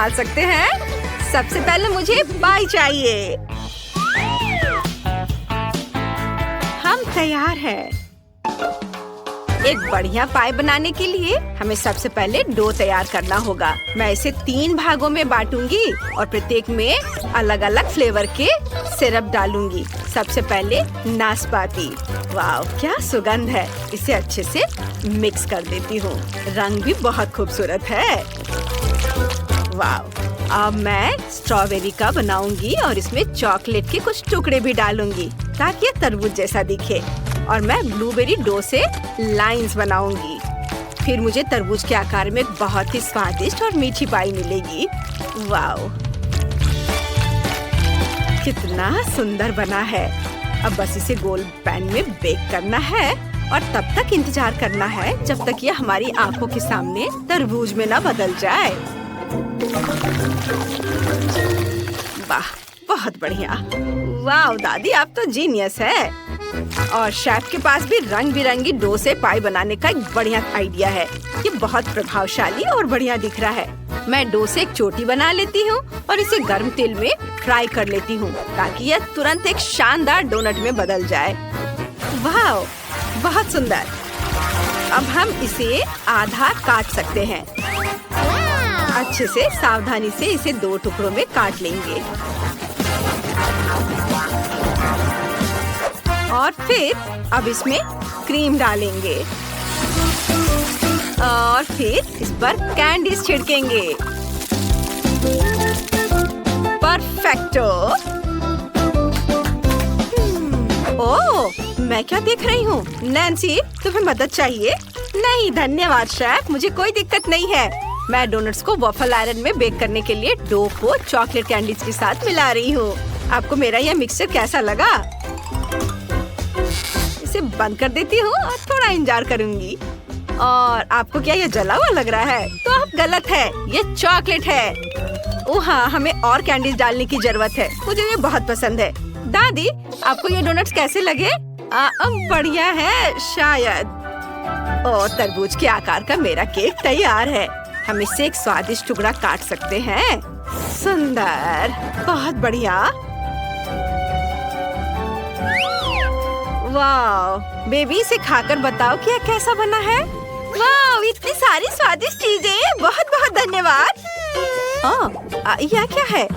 डाल सकते हैं। सबसे पहले मुझे पाई चाहिए। हम तैयार हैं। एक बढ़िया पाई बनाने के लिए हमें सबसे पहले डो तैयार करना होगा। मैं इसे 3 भागों में बांटूंगी और प्रत्येक में अलग अलग फ्लेवर के सिरप डालूंगी। सबसे पहले नाशपाती। वाव, क्या सुगंध है। इसे अच्छे से मिक्स कर देती हूँ। रंग भी बहुत खूबसूरत है। वाव, अब मैं स्ट्रॉबेरी का बनाऊंगी और इसमें चॉकलेट के कुछ टुकड़े भी डालूंगी ताकि ये तरबूज जैसा दिखे। और मैं ब्लूबेरी डो से लाइंस बनाऊंगी। फिर मुझे तरबूज के आकार में एक बहुत ही स्वादिष्ट और मीठी पाई मिलेगी। वाव, कितना सुंदर बना है। अब बस इसे गोल पैन में बेक करना है और तब तक इंतजार करना है जब तक ये हमारी आंखों के सामने तरबूज में ना बदल जाए। वाह, बहुत बढ़िया। वाह दादी, आप तो जीनियस है। और शेफ के पास भी रंग बिरंगी डो से पाई बनाने का एक बढ़िया आइडिया है। ये बहुत प्रभावशाली और बढ़िया दिख रहा है। मैं डो से एक चोटी बना लेती हूँ और इसे गर्म तेल में फ्राई कर लेती हूँ ताकि यह तुरंत एक शानदार डोनट में बदल जाए। वाह, बहुत सुंदर। अब हम इसे आधा काट सकते हैं। अच्छे से सावधानी से इसे 2 टुकड़ों में काट लेंगे और फिर अब इसमें क्रीम डालेंगे और फिर इस पर कैंडीज छिड़केंगे। परफेक्टो। ओह, मैं क्या देख रही हूँ? नैन्सी, तुम्हें मदद चाहिए? नहीं धन्यवाद शेफ, मुझे कोई दिक्कत नहीं है। मैं डोनट्स को वॉफल आयरन में बेक करने के लिए डो को चॉकलेट कैंडीज के साथ मिला रही हूँ। आपको मेरा यह मिक्सचर कैसा लगा? इसे बंद कर देती हूँ और थोड़ा इंतजार करूंगी। और आपको क्या यह जला हुआ लग रहा है? तो आप गलत है, ये चॉकलेट है। ओह हाँ, हमें और कैंडीज डालने की जरूरत है। मुझे ये बहुत पसंद है। दादी, आपको ये डोनट्स कैसे लगे? बढ़िया है शायद। और तरबूज के आकार का मेरा केक तैयार है। हम इससे एक स्वादिष्ट टुकड़ा काट सकते हैं। सुंदर, बहुत बढ़िया। वाह बेबी, इसे खाकर बताओ कि यह कैसा बना है। वाह, इतनी सारी स्वादिष्ट चीजें, बहुत बहुत धन्यवाद। यह क्या है?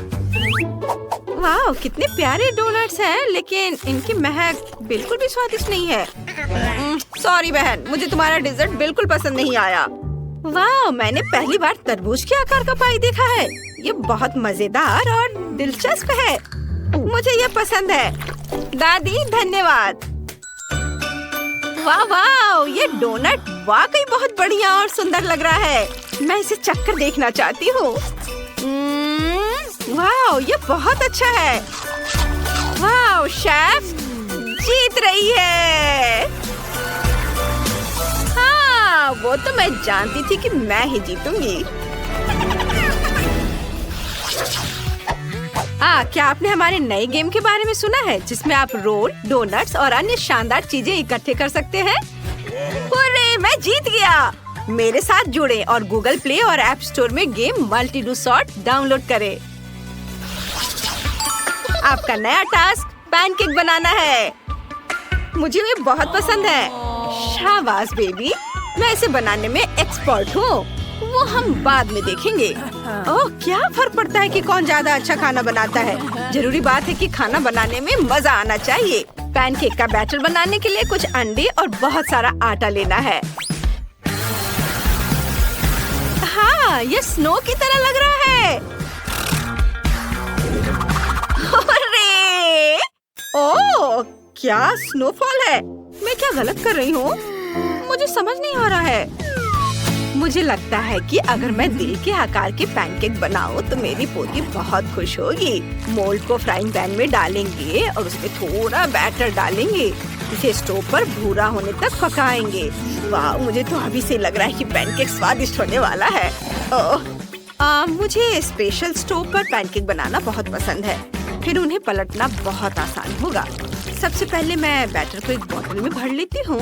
वाह, कितने प्यारे डोनट्स हैं, लेकिन इनकी महक बिल्कुल भी स्वादिष्ट नहीं है। सॉरी बहन, मुझे तुम्हारा डिजर्ट बिल्कुल पसंद नहीं आया। वाह, मैंने पहली बार तरबूज के आकार का पाई देखा है। ये बहुत मजेदार और दिलचस्प है। मुझे ये पसंद है। दादी धन्यवाद। वाह वाह, ये डोनट वाकई बहुत बढ़िया और सुंदर लग रहा है। मैं इसे चखकर देखना चाहती हूँ। वाह, ये बहुत अच्छा है। वाह, शेफ जीत रही है। हाँ, वो तो मैं जानती थी कि मैं ही जीतूंगी। क्या आपने हमारे नए गेम के बारे में सुना है जिसमें आप रोल, डोनट्स और अन्य शानदार चीजें इकट्ठे कर सकते हैं? हुर्रे, मैं जीत गया। मेरे साथ जुड़े और गूगल प्ले और ऐप स्टोर में game multi do sort download करें। आपका नया टास्क पैनकेक बनाना है। मुझे ये बहुत पसंद है। शाबाश बेबी, मैं इसे बनाने में एक्सपर्ट हूँ। वो हम बाद में देखेंगे। ओह, क्या फर्क पड़ता है कि कौन ज्यादा अच्छा खाना बनाता है। जरूरी बात है कि खाना बनाने में मजा आना चाहिए। पैनकेक का बैटर बनाने के लिए कुछ अंडे और बहुत सारा आटा लेना है। हाँ, ये स्नो की तरह लग रहा है। अरे! ओह, क्या स्नोफॉल है। मैं क्या गलत कर रही हूँ? मुझे समझ नहीं आ रहा है। मुझे लगता है कि अगर मैं दिल के आकार के पैनकेक बनाऊं तो मेरी पोती बहुत खुश होगी। मोल्ड को फ्राइंग पैन में डालेंगे और उसमें थोड़ा बैटर डालेंगे। इसे स्टोव पर भूरा होने तक पकाएंगे। वाह, मुझे तो अभी से लग रहा है कि पैनकेक स्वादिष्ट होने वाला है। मुझे स्पेशल स्टोव पर पैनकेक बनाना बहुत पसंद है। फिर उन्हें पलटना बहुत आसान होगा। सबसे पहले मैं बैटर को एक बोतल में भर लेती हूँ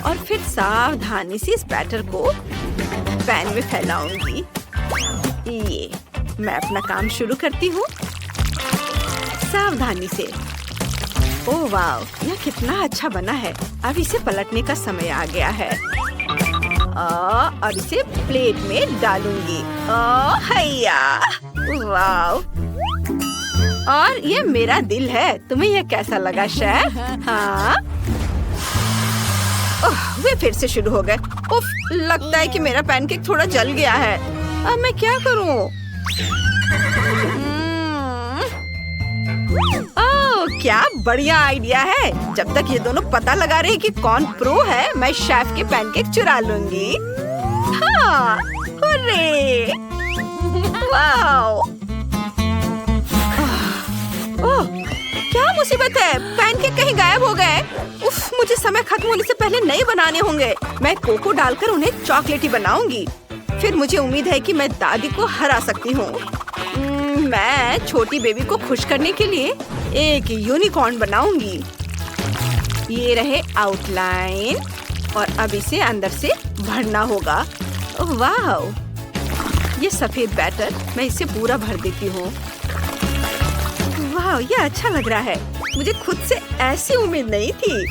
और फिर सावधानी से इस बैटर को पैन में फैलाऊंगी। ये मैं अपना काम शुरू करती हूँ सावधानी से। ओह वाह, यह कितना अच्छा बना है। अब इसे पलटने का समय आ गया है। और इसे प्लेट में डालूंगी। हैया, वाह। और ये मेरा दिल है। तुम्हें यह कैसा लगा शेफ? हाँ, वे फिर से शुरू हो गए। उफ, लगता है कि मेरा पैनकेक थोड़ा जल गया है। अब मैं क्या करूं? ओह, क्या बढ़िया आइडिया है। जब तक ये दोनों पता लगा रहे हैं कि कौन प्रो है, मैं शेफ के पैनकेक चुरा लूंगी। हाँ, हुर्रे! वाओ! ओह, क्या मुसीबत है। पैनकेक कहीं गायब हो गए। उफ, मुझे समय खत्म होने से पहले नए बनाने होंगे। मैं कोको डालकर उन्हें चॉकलेटी बनाऊंगी। फिर मुझे उम्मीद है कि मैं दादी को हरा सकती हूँ। मैं छोटी बेबी को खुश करने के लिए एक यूनिकॉर्न बनाऊंगी। ये रहे आउटलाइन और अब इसे अंदर से भरना होगा। ओह वाह, ये सफेद बैटर, मैं इसे पूरा भर देती हूँ। वाह, ये अच्छा लग रहा है। मुझे खुद से ऐसी उम्मीद नहीं थी।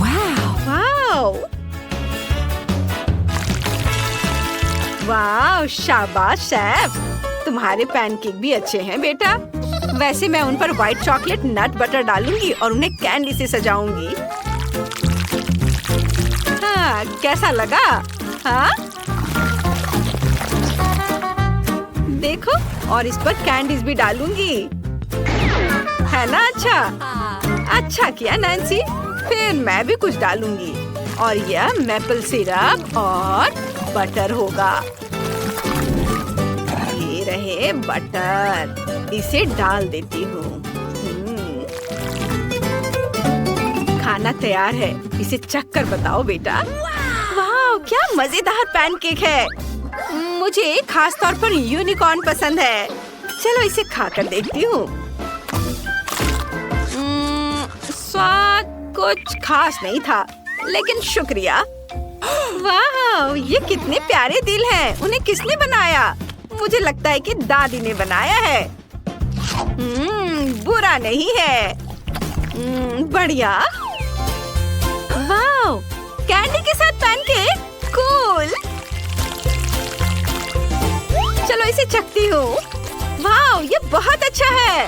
वाह, वाह, शाबाश शेफ। तुम्हारे पैनकेक भी अच्छे हैं बेटा। वैसे मैं उन पर व्हाइट चॉकलेट नट बटर डालूंगी और उन्हें कैंडी से सजाऊंगी। हाँ, कैसा लगा? हाँ, देखो, और इस पर कैंडीज भी डालूंगी। है ना अच्छा? अच्छा किया नैन्सी। फिर मैं भी कुछ डालूंगी और यह मैपल सिरप और बटर होगा। ये रहे बटर, इसे डाल देती हूँ। खाना तैयार है। इसे चख कर बताओ बेटा। वाह, क्या मजेदार पैनकेक है। मुझे खास तौर पर यूनिकॉर्न पसंद है। चलो इसे खाकर देखती हूँ। स्वाद कुछ खास नहीं था, लेकिन शुक्रिया। वाह, ये कितने प्यारे दिल हैं। उन्हें किसने बनाया? मुझे लगता है कि दादी ने बनाया है। बुरा नहीं है। बढ़िया। वाह, कैंडी के साथ पैनकेक, कूल। चलो इसे चखती हूँ। वाह, ये बहुत अच्छा है।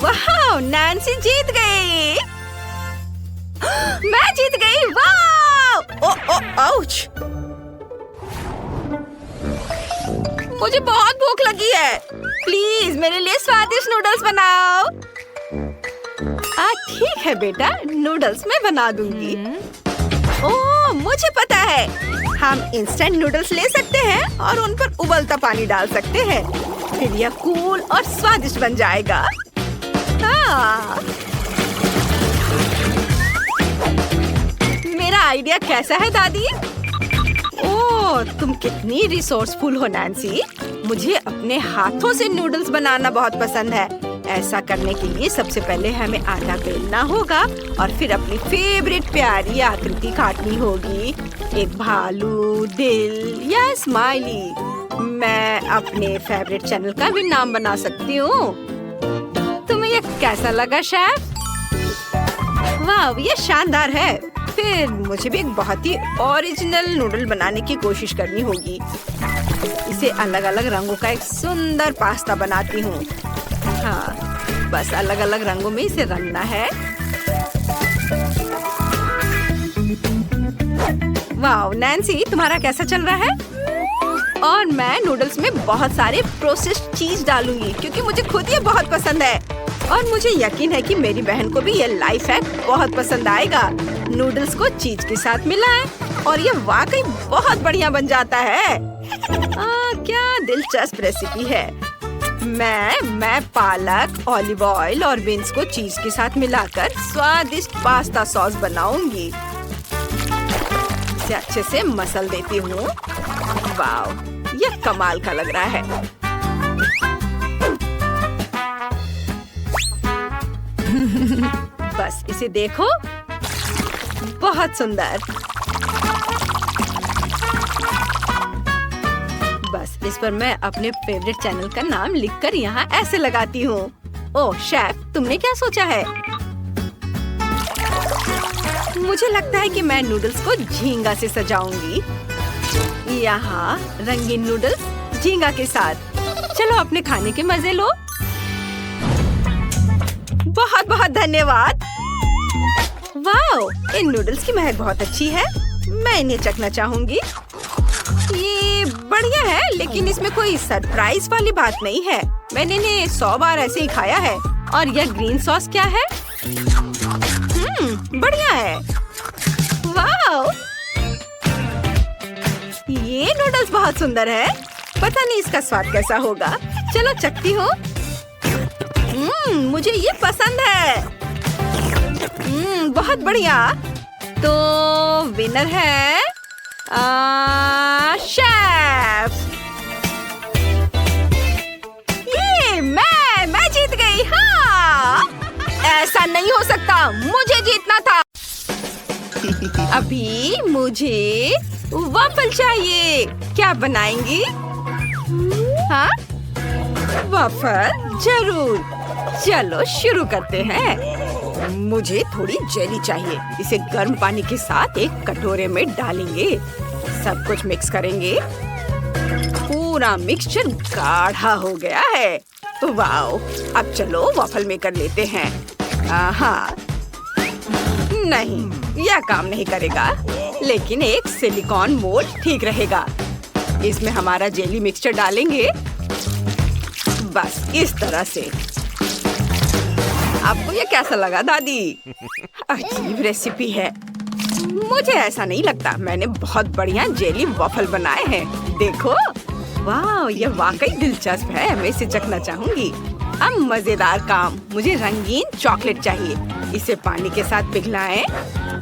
वाह, नैन्सी जीत गई। मैं जीत गई। वाह! आउच! मुझे बहुत भूख लगी है। प्लीज मेरे लिए स्वादिष्ट नूडल्स बनाओ। ठीक है बेटा, नूडल्स मैं बना दूंगी। ओह, मुझे पता है। हम इंस्टेंट नूडल्स ले सकते हैं और उन पर उबलता पानी डाल सकते हैं। फिर यह कूल और स्वादिष्ट बन जाएगा। हाँ। मेरा आइडिया कैसा है दादी? ओह, तुम कितनी रिसोर्सफुल हो नैन्सी। मुझे अपने हाथों से नूडल्स बनाना बहुत पसंद है। ऐसा करने के लिए सबसे पहले हमें आटा बेलना होगा और फिर अपनी फेवरेट प्यारी आकृति काटनी होगी। एक भालू, दिल या स्माइली। मैं अपने फेवरेट चैनल का भी नाम बना सकती हूँ। तुम्हें ये कैसा लगा शेफ? वाह, ये शानदार है। फिर मुझे भी एक बहुत ही ओरिजिनल नूडल बनाने की कोशिश करनी होगी। इसे अलग अलग रंगों का एक सुंदर पास्ता बनाती हूँ। हाँ, बस अलग अलग रंगों में इसे रंगना है। वाह नैन्सी, तुम्हारा कैसा चल रहा है? और मैं नूडल्स में बहुत सारे प्रोसेस्ड चीज डालूंगी क्योंकि मुझे खुद ये बहुत पसंद है। और मुझे यकीन है कि मेरी बहन को भी ये लाइफ हैक बहुत पसंद आएगा। नूडल्स को चीज के साथ मिलाएं और ये वाकई बहुत बढ़िया बन जाता है। क्या दिलचस्प रेसिपी है। मैं पालक, ऑलिव ऑयल और बीन्स को चीज के साथ मिलाकर स्वादिष्ट पास्ता सॉस बनाऊंगी। इसे अच्छे से मसल देती हूँ। वाह, ये कमाल का लग रहा है। बस इसे देखो, बहुत सुंदर। इस पर मैं अपने फेवरेट चैनल का नाम लिखकर यहाँ ऐसे लगाती हूँ। ओह शेफ, तुमने क्या सोचा है? मुझे लगता है कि मैं नूडल्स को झींगा से सजाऊंगी। यहाँ रंगीन नूडल्स झींगा के साथ। चलो अपने खाने के मजे लो। बहुत बहुत धन्यवाद। वाओ, इन नूडल्स की महक बहुत अच्छी है। मैं इन्हें चखना चाहूंगी। ये बढ़िया है, लेकिन इसमें कोई सरप्राइज वाली बात नहीं है। मैंने इन्हें 100 बार ऐसे ही खाया है। और यह ग्रीन सॉस क्या है? बढ़िया है। वाओ, ये नूडल्स बहुत सुंदर है। पता नहीं इसका स्वाद कैसा होगा। चलो चखती हूँ। मुझे ये पसंद है। बहुत बढ़िया। तो विनर है शेफ। ये मैं जीत गई। हाँ, ऐसा नहीं हो सकता, मुझे जीतना था। अभी मुझे वॉफल चाहिए। क्या बनाएंगी? हाँ, वॉफल जरूर। चलो शुरू करते हैं। मुझे थोड़ी जेली चाहिए। इसे गर्म पानी के साथ एक कटोरे में डालेंगे। सब कुछ मिक्स करेंगे। पूरा मिक्सचर गाढ़ा हो गया है। वाओ, अब चलो वॉफल मेकर लेते हैं। हाँ, नहीं, यह काम नहीं करेगा, लेकिन एक सिलिकॉन मोल्ड ठीक रहेगा। इसमें हमारा जेली मिक्सचर डालेंगे। बस इस तरह से। आपको ये कैसा लगा दादी? अजीब रेसिपी है। मुझे ऐसा नहीं लगता। मैंने बहुत बढ़िया जेली वॉफल बनाए हैं। देखो, वाह, ये वाकई दिलचस्प है। मैं इसे चखना चाहूंगी। अब मजेदार काम। मुझे रंगीन चॉकलेट चाहिए। इसे पानी के साथ पिघलाएं।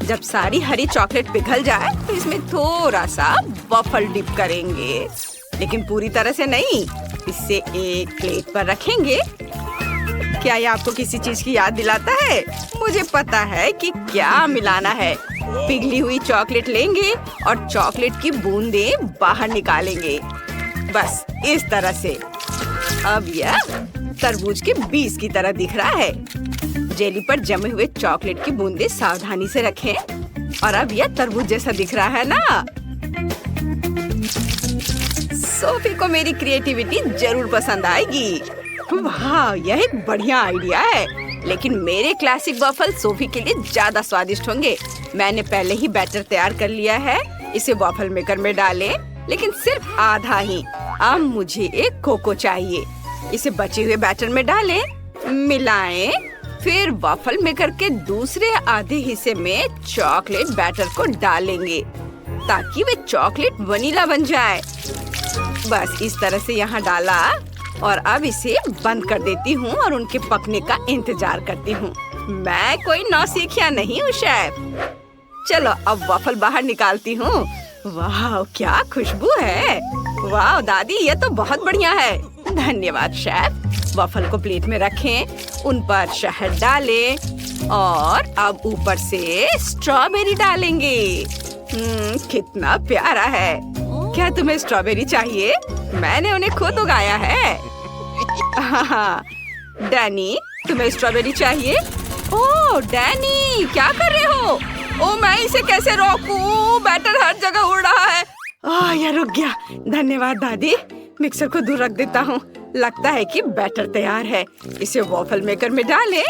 जब सारी हरी चॉकलेट पिघल जाए तो इसमें थोड़ा सा वॉफल डिप करेंगे, लेकिन पूरी तरह से नहीं। इसे एक प्लेट पर रखेंगे। क्या ये आपको किसी चीज की याद दिलाता है? मुझे पता है कि क्या मिलाना है। पिघली हुई चॉकलेट लेंगे और चॉकलेट की बूंदें बाहर निकालेंगे। बस इस तरह से। अब यह तरबूज के बीज की तरह दिख रहा है। जेली पर जमे हुए चॉकलेट की बूंदें सावधानी से रखें। और अब यह तरबूज जैसा दिख रहा है ना? सोफी को मेरी क्रिएटिविटी जरूर पसंद आएगी। वाह, यह एक बढ़िया आइडिया है, लेकिन मेरे क्लासिक वॉफल सोफी के लिए ज्यादा स्वादिष्ट होंगे। मैंने पहले ही बैटर तैयार कर लिया है। इसे वॉफल मेकर में डालें, लेकिन सिर्फ आधा ही। अब मुझे एक कोको चाहिए। इसे बचे हुए बैटर में डालें, मिलाएं, फिर वॉफल मेकर के दूसरे आधे हिस्से में चॉकलेट बैटर को डालेंगे ताकि वे चॉकलेट वनीला बन जाए। बस इस तरह से यहाँ डाला और अब इसे बंद कर देती हूँ और उनके पकने का इंतजार करती हूँ। मैं कोई नौसिखिया नहीं हूँ शेफ। चलो अब वॉफल बाहर निकालती हूँ। वाह, क्या खुशबू है। वाह दादी, ये तो बहुत बढ़िया है। धन्यवाद शेफ। वॉफल को प्लेट में रखें, उन पर शहद डालें और अब ऊपर से स्ट्रॉबेरी डालेंगे। कितना प्यारा है। क्या तुम्हें स्ट्रॉबेरी चाहिए? मैंने उन्हें खुद उगाया है। हाँ, डैनी, तुम्हें स्ट्रॉबेरी चाहिए? ओह डैनी, क्या कर रहे हो? ओह, मैं इसे कैसे रोकूं? बैटर हर जगह उड़ रहा है। यह रुक गया। धन्यवाद दादी। मिक्सर को दूर रख देता हूँ। लगता है कि बैटर तैयार है। इसे वॉफल मेकर में डालें।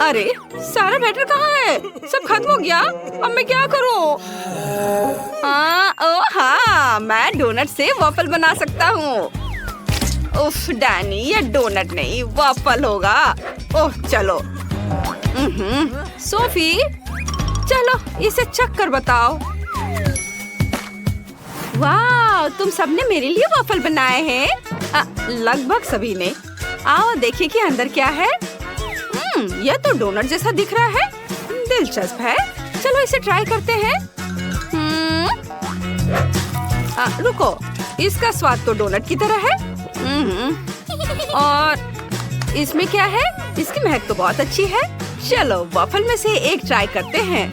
अरे, सारा बैटर कहाँ है? सब खत्म हो गया। अब मैं क्या करूँ? हाँ, मैं डोनट से वॉफल बना सकता हूँ। उफ डैनी, ये डोनट नहीं वॉफल होगा। ओह चलो। सोफी, चलो इसे चख कर बताओ। वाह, तुम सबने मेरे लिए वॉफल बनाए हैं। लगभग सभी ने। आओ देखिए कि अंदर क्या है। यह तो डोनट जैसा दिख रहा है। दिलचस्प है। चलो इसे ट्राई करते हैं। रुको, इसका स्वाद तो डोनट की तरह है। और इसमें क्या है? इसकी महक तो बहुत अच्छी है। चलो वॉफल में से एक ट्राई करते हैं।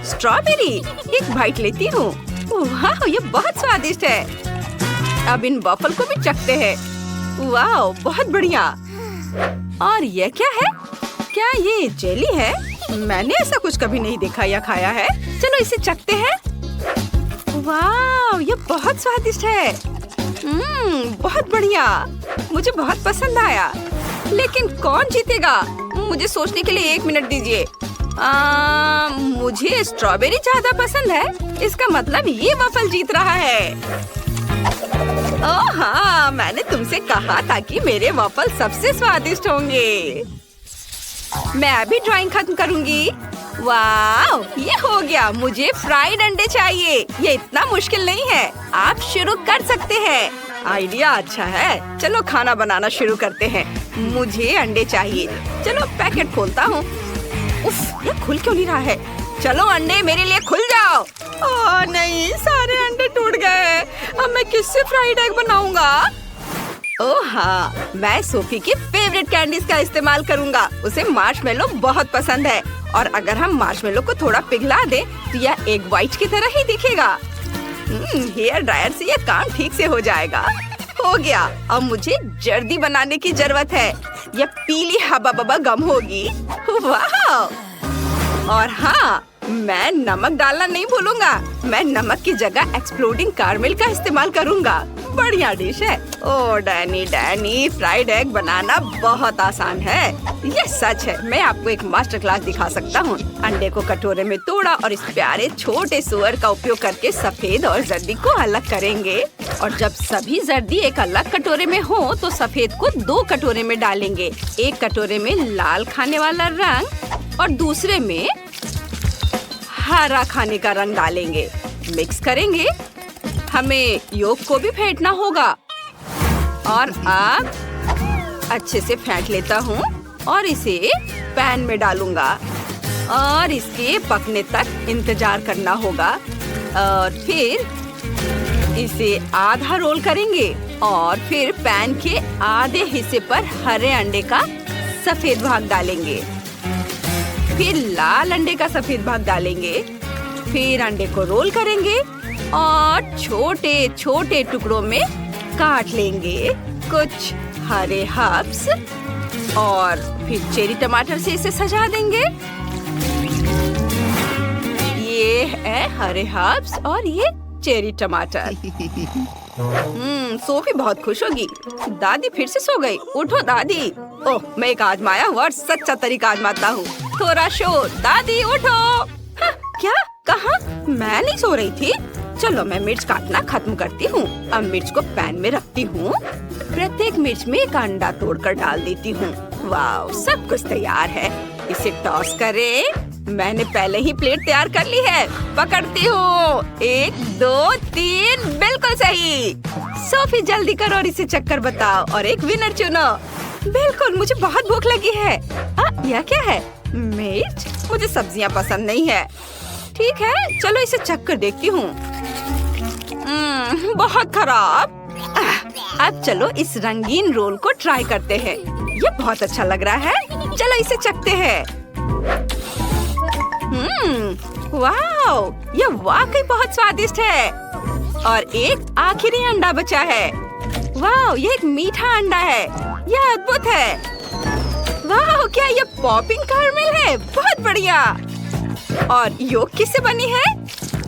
स्ट्रॉबेरी। एक बाइट लेती हूँ। वाह, ये बहुत स्वादिष्ट है। अब इन वॉफल को भी चखते हैं। वाओ, बहुत बढ़िया। और ये क्या है? क्या ये जेली है? मैंने ऐसा कुछ कभी नहीं देखा या खाया है। चलो इसे चखते हैं। वाओ, ये बहुत स्वादिष्ट है। बहुत बढ़िया, मुझे बहुत पसंद आया। लेकिन कौन जीतेगा? मुझे सोचने के लिए 1 मिनट दीजिए। मुझे स्ट्रॉबेरी ज्यादा पसंद है। इसका मतलब ये वॉफल जीत रहा है। ओह हाँ, मैंने तुमसे कहा था कि मेरे वॉफल सबसे स्वादिष्ट होंगे। मैं अभी ड्राइंग खत्म करूंगी। वाह, ये हो गया। मुझे फ्राइड अंडे चाहिए। ये इतना मुश्किल नहीं है, आप शुरू कर सकते हैं। आइडिया अच्छा है। चलो खाना बनाना शुरू करते हैं। मुझे अंडे चाहिए। चलो पैकेट खोलता हूँ। उफ, ये खुल क्यों नहीं रहा है? चलो अंडे मेरे लिए खुल जाओ। ओह नहीं, सारे अंडे टूट गए। अब मैं किससे फ्राइड एग बनाऊंगा? ओह हाँ, मैं सोफी की फेवरेट कैंडीज का इस्तेमाल करूंगा। उसे मार्शमेलो बहुत पसंद है और अगर हम मार्शमेलो को थोड़ा पिघला दें तो यह एग व्हाइट की तरह ही दिखेगा। हेयर ड्रायर से यह काम ठीक से हो जाएगा। हो गया। अब मुझे जर्दी बनाने की जरूरत है। यह पीली हबा बबा गम होगी। वाह! और हाँ, मैं नमक डालना नहीं भूलूंगा। मैं नमक की जगह एक्सप्लोडिंग कैरमेल का इस्तेमाल करूंगा। बढ़िया डिश है। ओह डैनी, फ्राइड एग बनाना बहुत आसान है। ये सच है। मैं आपको एक मास्टर क्लास दिखा सकता हूँ। अंडे को कटोरे में तोड़ा और इस प्यारे छोटे सुअर का उपयोग करके सफेद और जर्दी को अलग करेंगे। और जब सभी जर्दी एक अलग कटोरे में हो तो सफेद को 2 कटोरे में डालेंगे। एक कटोरे में लाल खाने वाला रंग और दूसरे में हरा खाने का रंग डालेंगे। मिक्स करेंगे। हमें योग को भी फेंटना होगा। और अब अच्छे से फेंट लेता हूँ और इसे पैन में डालूंगा और इसके पकने तक इंतजार करना होगा। और फिर इसे आधा रोल करेंगे और फिर पैन के आधे हिस्से पर हरे अंडे का सफेद भाग डालेंगे। फिर लाल अंडे का सफेद भाग डालेंगे। फिर अंडे को रोल करेंगे और छोटे छोटे टुकड़ों में काट लेंगे। कुछ हरे हर्ब्स और फिर चेरी टमाटर से इसे सजा देंगे। ये है हरे हर्ब्स और ये चेरी टमाटर। सोफी बहुत खुश होगी। दादी फिर से सो गई। उठो दादी। ओह, मैं एक आजमाया हुआ और सच्चा तरीका आजमाता हूँ। थोड़ा शोर। दादी उठो। हाँ, क्या? कहाँ? मैं नहीं सो रही थी। चलो मैं मिर्च काटना खत्म करती हूँ। अब मिर्च को पैन में रखती हूँ। प्रत्येक मिर्च में एक अंडा तोड़कर डाल देती हूँ। वाह, सब कुछ तैयार है। इसे टॉस करें। मैंने पहले ही प्लेट तैयार कर ली है। पकड़ती हूँ। 1 2 3, बिल्कुल सही। सोफी जल्दी करो और इसे चक्कर बताओ और एक विनर चुनो। बिल्कुल, मुझे बहुत भूख लगी है। यह क्या है? मिर्च? मुझे सब्जियाँ पसंद नहीं है। ठीक है, चलो इसे चक्कर देखती हूँ। बहुत खराब। अब चलो इस रंगीन रोल को ट्राई करते हैं। ये बहुत अच्छा लग रहा है। चलो इसे चखते हैं। वाह, ये वाकई बहुत स्वादिष्ट है। और एक आखिरी अंडा बचा है। वाह, ये एक मीठा अंडा है। यह अद्भुत है। वाह, क्या ये पॉपिंग कैरमेल है? बहुत बढ़िया। और योग किससे बनी है?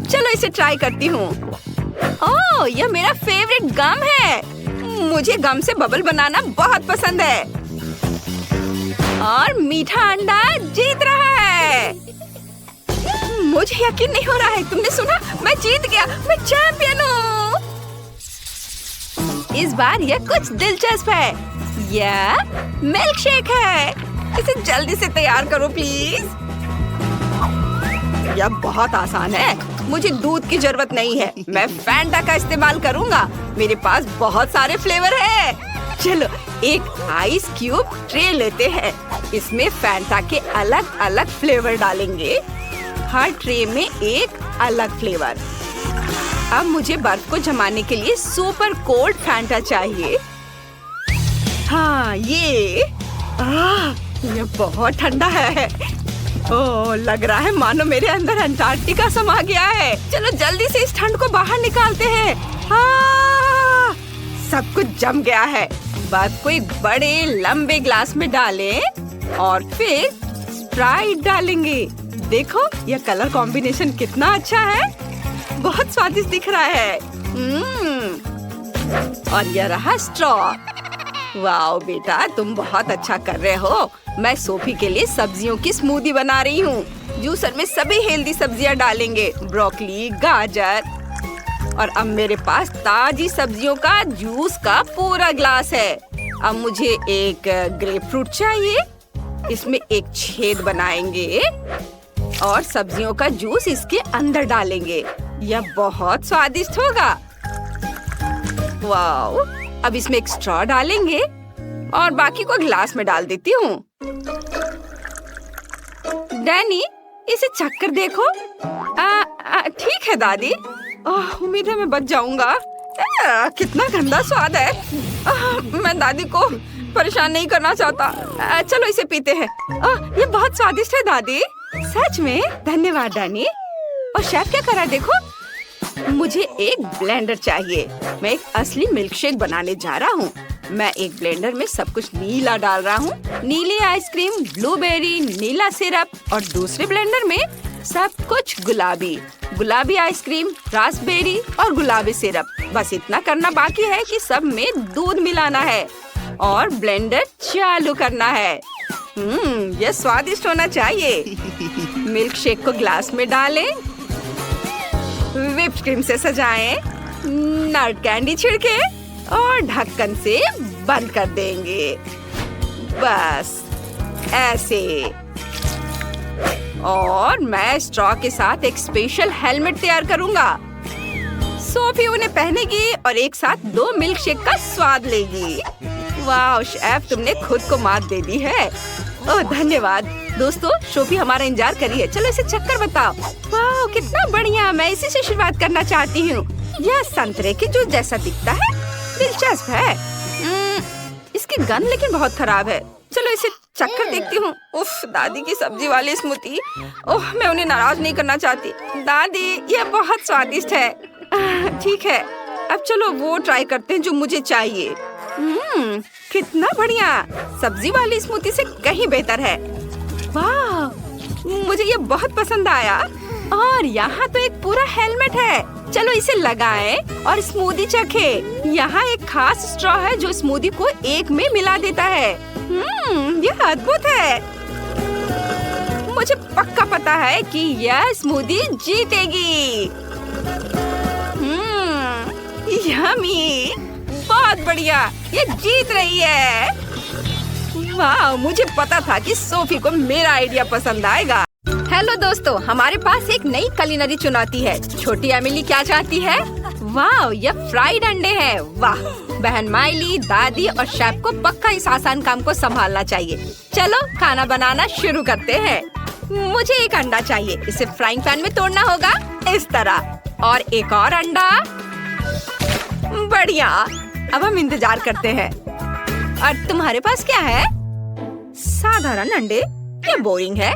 चलो इसे ट्राई करती हूँ। ओह, यह मेरा फेवरेट गम है। मुझे गम से बबल बनाना बहुत पसंद है। और मीठा अंडा जीत रहा है। मुझे यकीन नहीं हो रहा है। तुमने सुना? मैं जीत गया। मैं चैंपियन हूँ। इस बार यह कुछ दिलचस्प है। यह मिल्क शेक है। इसे जल्दी से तैयार करो प्लीज। यह बहुत आसान है। मुझे दूध की जरूरत नहीं है। मैं फैंटा का इस्तेमाल करूँगा। मेरे पास बहुत सारे फ्लेवर है। चलो एक आइस क्यूब ट्रे लेते हैं। इसमें फैंटा के अलग अलग फ्लेवर डालेंगे। हर ट्रे में एक अलग फ्लेवर। अब मुझे बर्फ को जमाने के लिए सुपर कोल्ड फैंटा चाहिए। हाँ, ये बहुत ठंडा है। ओह, लग रहा है मानो मेरे अंदर अंटार्कटिका समा गया है। चलो जल्दी से इस ठंड को बाहर निकालते हैं। सब कुछ जम गया है। बात को एक बड़े लंबे ग्लास में डालें और फिर स्प्राइट डालेंगे। देखो यह कलर कॉम्बिनेशन कितना अच्छा है, बहुत स्वादिष्ट दिख रहा है। और यह रहा स्ट्रॉ। वाओ बेटा, तुम बहुत अच्छा कर रहे हो। मैं सोफी के लिए सब्जियों की स्मूदी बना रही हूँ। जूसर में सभी हेल्दी सब्जियाँ डालेंगे, ब्रोकली, गाजर। और अब मेरे पास ताजी सब्जियों का जूस का पूरा ग्लास है। अब मुझे एक ग्रेप फ्रूट चाहिए। इसमें एक छेद बनाएंगे और सब्जियों का जूस इसके अंदर डालेंगे। यह बहुत स्वादिष्ट होगा। वाओ, अब इसमें एक स्ट्रॉ डालेंगे और बाकी को ग्लास में डाल देती हूँ। डैनी, इसे चक्कर देखो। ठीक है दादी। उम्मीद है मैं बच जाऊंगा। कितना गंदा स्वाद है। मैं दादी को परेशान नहीं करना चाहता। चलो इसे पीते हैं। ये बहुत स्वादिष्ट है दादी। सच में? धन्यवाद डैनी। और शेफ क्या कर रहा है देखो। मुझे एक ब्लेंडर चाहिए। मैं एक असली मिल्कशेक बनाने जा रहा हूँ। मैं एक ब्लेंडर में सब कुछ नीला डाल रहा हूँ। नीली आइसक्रीम, ब्लूबेरी, नीला सिरप। और दूसरे ब्लेंडर में सब कुछ गुलाबी। गुलाबी आइसक्रीम, रास्पबेरी और गुलाबी सिरप। बस इतना करना बाकी है कि सब में दूध मिलाना है और ब्लेंडर चालू करना है। यह स्वादिष्ट होना चाहिए। मिल्क शेक को ग्लास में डालें, व्हिप्ड क्रीम से सजाएं, नट कैंडी छिड़के और ढक्कन से बंद कर देंगे। बस ऐसे। और मैं स्ट्रॉ के साथ एक स्पेशल हेलमेट तैयार करूंगा। सोफी उन्हें पहनेगी और एक साथ 2 मिल्क शेक का स्वाद लेगी। वाह शेफ, तुमने खुद को मात दे दी है। ओह धन्यवाद। दोस्तों, सोफी हमारा इंतजार कर रही है। चलो इसे चक्कर बताओ। वाह कितना बढ़िया। मैं इसी से शुरुआत करना चाहती हूँ। यह संतरे के जूस जैसा दिखता है। दिलचस्प है। इसकी गंध लेकिन बहुत खराब है। चलो इसे चक्कर देखती हूँ। उफ, दादी की सब्जी वाली स्मूदी। ओह, मैं उन्हें नाराज नहीं करना चाहती। दादी, यह बहुत स्वादिष्ट है। ठीक है, अब चलो वो ट्राई करते हैं जो मुझे चाहिए। कितना बढ़िया। सब्जी वाली स्मूदी से कहीं बेहतर है। वाह, मुझे ये बहुत पसंद आया। और यहाँ तो एक पूरा हेलमेट है। चलो इसे लगाएं और स्मूदी चखें। यहाँ एक खास स्ट्रॉ है जो स्मूदी को एक में मिला देता है। यह अद्भुत है। मुझे पक्का पता है कि यह स्मूदी जीतेगी। यम्मी, बहुत बढ़िया। ये जीत रही है। वाह, मुझे पता था कि सोफी को मेरा आइडिया पसंद आएगा। हेलो दोस्तों, हमारे पास एक नई कुलिनरी चुनौती है। छोटी एमिली क्या चाहती है? वाह, ये फ्राइड अंडे हैं। वाह, बहन माइली, दादी और शेफ को पक्का इस आसान काम को संभालना चाहिए। चलो खाना बनाना शुरू करते हैं। मुझे एक अंडा चाहिए। इसे फ्राइंग पैन में तोड़ना होगा इस तरह। और एक और अंडा। बढ़िया। अब हम इंतजार करते हैं। और तुम्हारे पास क्या है? साधारण अंडे? ये बोरिंग है।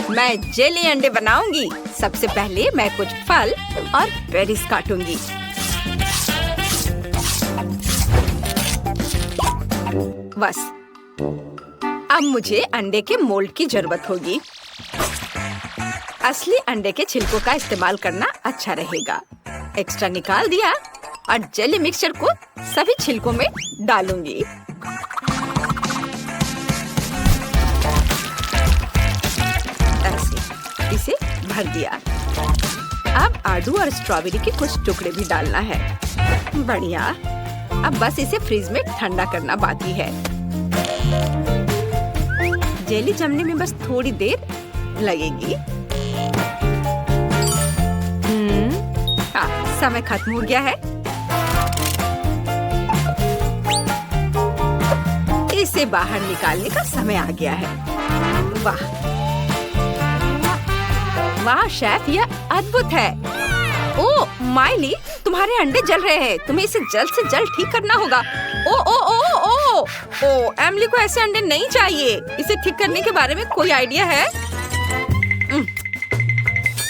मैं जेली अंडे बनाऊंगी। सबसे पहले मैं कुछ फल और बेरीज काटूंगी। बस अब मुझे अंडे के मोल्ड की जरूरत होगी। असली अंडे के छिलकों का इस्तेमाल करना अच्छा रहेगा। एक्स्ट्रा निकाल दिया और जेली मिक्सचर को सभी छिलकों में डालूंगी। ऐसे इसे भर दिया। अब आड़ू और स्ट्रॉबेरी के कुछ टुकड़े भी डालना है। बढ़िया। अब बस इसे फ्रीज में ठंडा करना बाकी है। जेली जमने में बस थोड़ी देर लगेगी। हाँ, समय खत्म हो गया है। इसे बाहर निकालने का समय आ गया है। वाह वाह शेफ, यह अद्भुत है। ओह माइली, तुम्हारे अंडे जल रहे हैं। तुम्हें इसे जल्द से जल्द ठीक करना होगा। ओ ओ ओ ओ ओ एमिली को ऐसे अंडे नहीं चाहिए। इसे ठीक करने के बारे में कोई आइडिया है?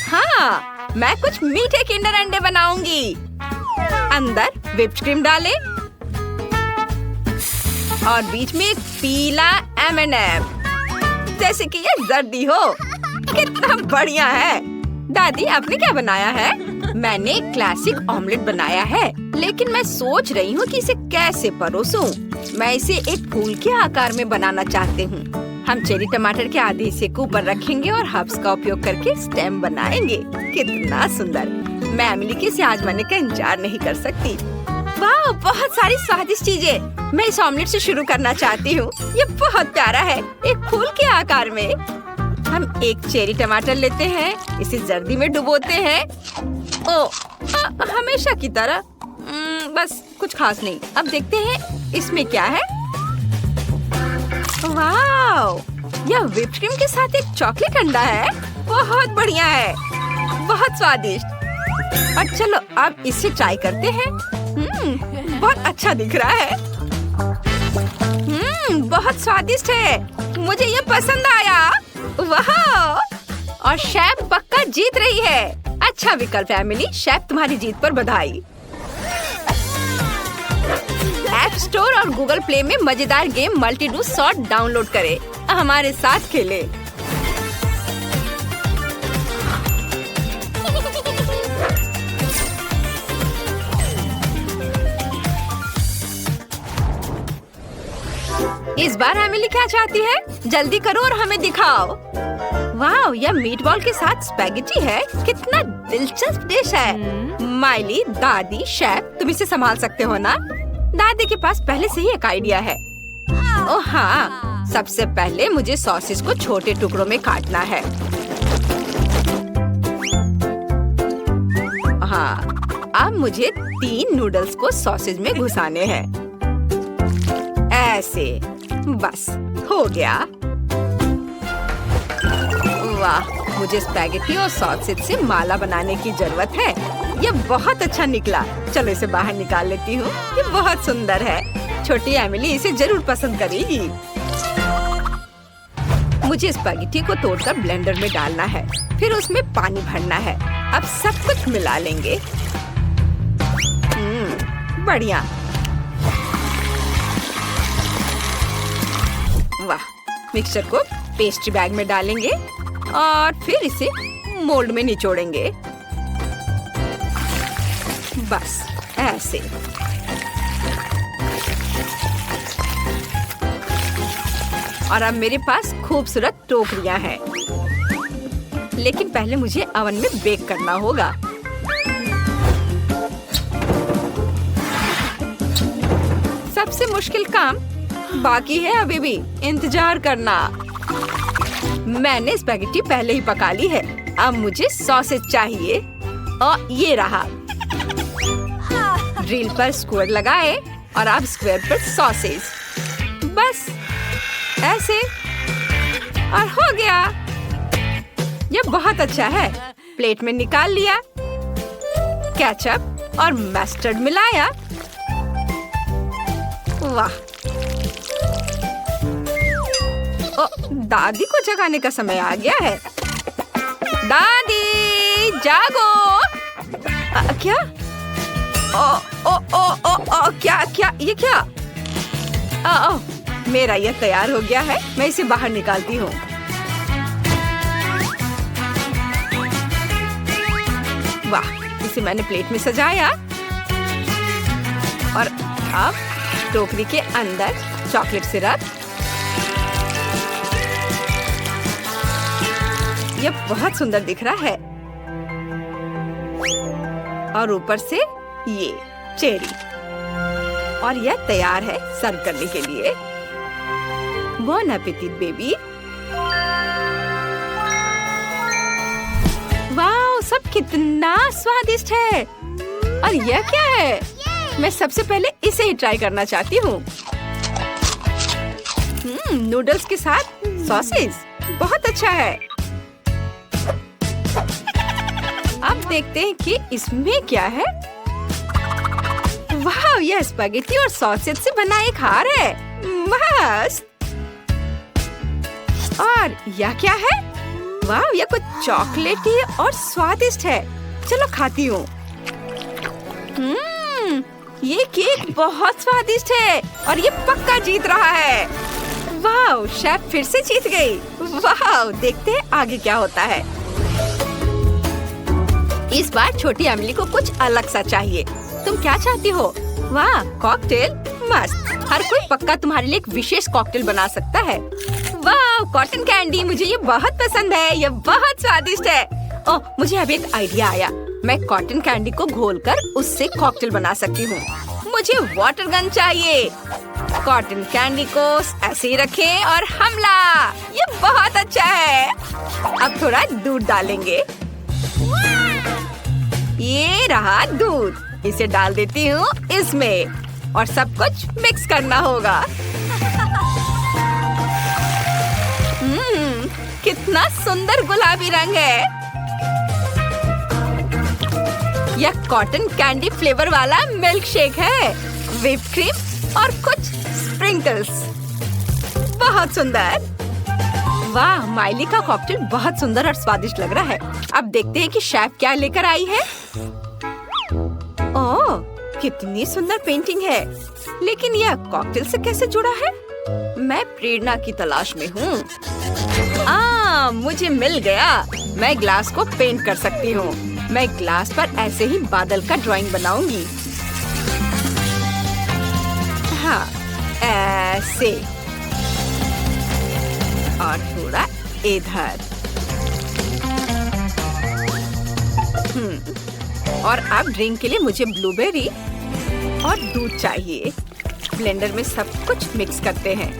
हाँ, मैं कुछ मीठे किंडर अंडे बनाऊंगी। अंदर व्हिप्ड क्रीम डालें और बीच में एक पीला M&M, जैसे कि ये जर्दी हो। कितना बढ़िया है। दादी, आपने क्या बनाया है? मैंने एक क्लासिक ऑमलेट बनाया है, लेकिन मैं सोच रही हूँ कि इसे कैसे परोसूं। मैं इसे एक फूल के आकार में बनाना चाहती हूँ। हम चेरी टमाटर के आधे हिस्से को ऊपर रखेंगे और हर्ब्स का उपयोग करके स्टेम बनाएंगे। कितना सुंदर। मैं एमिली के इसे आजमाने का इंतजार नहीं कर सकती। वाह, बहुत सारी स्वादिष्ट चीजें। मैं इस ऑमलेट से शुरू करना चाहती हूँ। ये बहुत प्यारा है, एक फूल के आकार में। हम एक चेरी टमाटर लेते हैं, इसे जर्दी में डुबोते हैं। हमेशा की तरह। बस कुछ खास नहीं। अब देखते हैं इसमें क्या है। वाव, यह व्हिप क्रीम के साथ एक चॉकलेट अंडा है। बहुत बढ़िया है, बहुत स्वादिष्ट। और चलो अब इसे ट्राई करते हैं। बहुत अच्छा दिख रहा है। बहुत स्वादिष्ट है, मुझे ये पसंद आया। वाह, और शेफ पक्का जीत रही है। अच्छा विकल्प एमिली, शेफ तुम्हारी जीत पर बधाई। ऐप स्टोर और गूगल प्ले में मजेदार game multi do sort download करें। हमारे साथ खेलें। इस बार एमिली क्या चाहती है? जल्दी करो और हमें दिखाओ। वाह, यह मीटबॉल के साथ स्पैगेटी है। कितना दिलचस्प डिश है। माइली, दादी, शेफ, तुम इसे संभाल सकते हो ना? दादी के पास पहले से ही एक आइडिया है। ओह हाँ, सबसे पहले मुझे सॉसेज को छोटे टुकड़ों में काटना है। हाँ, अब मुझे 3 नूडल्स को सॉसेज में घुसाने हैं। ऐसे, बस हो गया। वाह, मुझे स्पैगेटी और सॉसेज से माला बनाने की जरूरत है। ये बहुत अच्छा निकला। चलो इसे बाहर निकाल लेती हूँ। ये बहुत सुंदर है। छोटी एमिली इसे जरूर पसंद करेगी। मुझे स्पैगेटी को तोड़कर ब्लेंडर में डालना है, फिर उसमें पानी भरना है। अब सब कुछ मिला लेंगे। बढ़िया। वाह, मिक्सचर को पेस्ट्री बैग में डालेंगे और फिर इसे मोल्ड में निचोड़ेंगे। बस ऐसे। और अब मेरे पास खूबसूरत टोकरियां हैं। लेकिन पहले मुझे ओवन में बेक करना होगा। सबसे मुश्किल काम बाकी है अभी भी। इंतजार करना। मैंने स्पैगेटी पहले ही पका ली है। अब मुझे सॉसेज चाहिए। और ये रहा। ड्रिल पर स्क्वायर लगाए और अब स्क्वायर पर सॉसेज। बस ऐसे और हो गया। ये बहुत अच्छा है। प्लेट में निकाल लिया। केचप और मस्टर्ड मिलाया। वाह। दादी को जगाने का समय आ गया है। दादी जागो। क्या? क्या ये क्या? मेरा ये तैयार हो गया है। मैं इसे बाहर निकालती हूँ। वाह, इसे मैंने प्लेट में सजाया। और अब टोकरी के अंदर चॉकलेट सिरप। ये बहुत सुंदर दिख रहा है। और ऊपर से ये चेरी। और यह तैयार है सर्व करने के लिए। Bone appétit baby. वाह, सब कितना स्वादिष्ट है। और यह क्या है? मैं सबसे पहले इसे ही ट्राई करना चाहती हूँ। नूडल्स के साथ सॉसेज बहुत अच्छा है। अब देखते हैं कि इसमें क्या है। वाह, यह स्पैगेटी और सॉसेज से बना एक हार है। मस्त। और यह क्या है? वाह, यह कुछ चॉकलेटी और स्वादिष्ट है। चलो खाती हूँ। ये केक बहुत स्वादिष्ट है और ये पक्का जीत रहा है। वाह, शेफ फिर से जीत गई। वाह, देखते हैं आगे क्या होता है। इस बार छोटी एमिली को कुछ अलग सा चाहिए। तुम क्या चाहती हो? वाह, कॉकटेल, मस्त। हर कोई पक्का तुम्हारे लिए एक विशेष कॉकटेल बना सकता है। वाह, कॉटन कैंडी, मुझे ये बहुत पसंद है। ये बहुत स्वादिष्ट है। ओह, मुझे अभी एक आइडिया आया। मैं कॉटन कैंडी को घोलकर उससे कॉकटेल बना सकती हूँ। मुझे वाटर गन चाहिए। कॉटन कैंडी को ऐसे ही रखें और हमला। ये बहुत अच्छा है। अब थोड़ा दूध डालेंगे। ये रहा दूध। इसे डाल देती हूँ इसमें और सब कुछ मिक्स करना होगा। कितना सुंदर गुलाबी रंग है। यह कॉटन कैंडी फ्लेवर वाला मिल्क शेक है। व्हिप क्रीम और कुछ स्प्रिंकल्स। बहुत सुंदर। वाह, माइली का कॉकटेल बहुत सुंदर और स्वादिष्ट लग रहा है। अब देखते हैं कि शेफ क्या लेकर आई है। ओह, कितनी सुंदर पेंटिंग है। लेकिन यह कॉकटेल से कैसे जुड़ा है? मैं प्रेरणा की तलाश में हूँ। मुझे मिल गया। मैं ग्लास को पेंट कर सकती हूँ। मैं ग्लास पर ऐसे ही बादल का ड्राइंग बनाऊंगी। हाँ, ऐसे। और थोड़ा इधर। और अब ड्रिंक के लिए मुझे ब्लूबेरी और दूध चाहिए। ब्लेंडर में सब कुछ मिक्स करते हैं।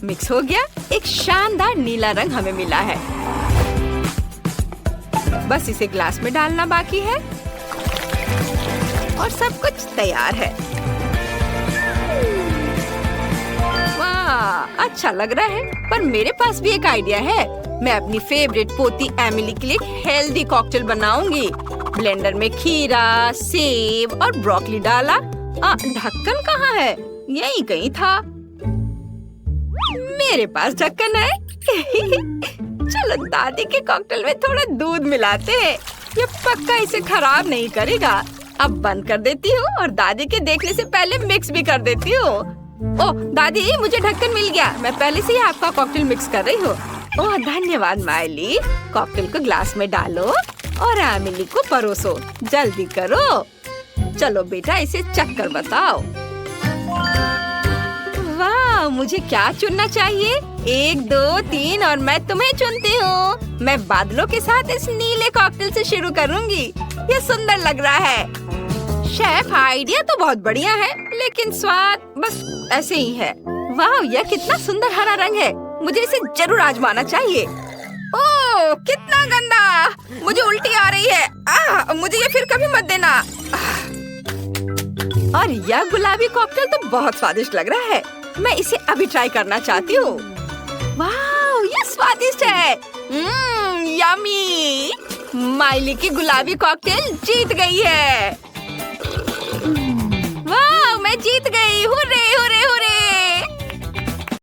मिक्स हो गया। एक शानदार नीला रंग हमें मिला है। बस इसे ग्लास में डालना बाकी है और सब कुछ तैयार है। वाह, अच्छा लग रहा है। पर मेरे पास भी एक आइडिया है। मैं अपनी फेवरेट पोती एमिली के लिए हेल्दी कॉकटेल बनाऊंगी। ब्लेंडर में खीरा, सेब और ब्रोकली डाला। ढक्कन कहाँ है? यहीं कहीं था। मेरे पास ढक्कन है। चलो दादी के कॉकटेल में थोड़ा दूध मिलाते हैं। ये पक्का इसे खराब नहीं करेगा। अब बंद कर देती हूँ और दादी के देखने से पहले मिक्स भी कर देती हूँ। ओह दादी, मुझे ढक्कन मिल गया। मैं पहले से ही आपका कॉकटेल मिक्स कर रही हूँ। ओह धन्यवाद माइली। कॉकटेल को ग्लास में डालो और एमिली को परोसो। जल्दी करो। चलो बेटा, इसे चख कर बताओ। वाह, मुझे क्या चुनना चाहिए? 1, 2, 3 और मैं तुम्हें चुनती हूँ। मैं बादलों के साथ इस नीले कॉकटेल से शुरू करूँगी। ये सुंदर लग रहा है। शेफ, आइडिया तो बहुत बढ़िया है, लेकिन स्वाद बस ऐसे ही है। वाह, यह कितना सुंदर हरा रंग है। मुझे इसे जरूर आजमाना चाहिए। ओह, कितना गंदा। मुझे उल्टी आ रही है। मुझे ये फिर कभी मत देना। और यह गुलाबी कॉकटेल तो बहुत स्वादिष्ट लग रहा है। मैं इसे अभी ट्राई करना चाहती हूँ। वाह, ये स्वादिष्ट है। यम्मी। माइली की गुलाबी कॉकटेल जीत गई है। वाह, मैं जीत गई। Hurray hurray.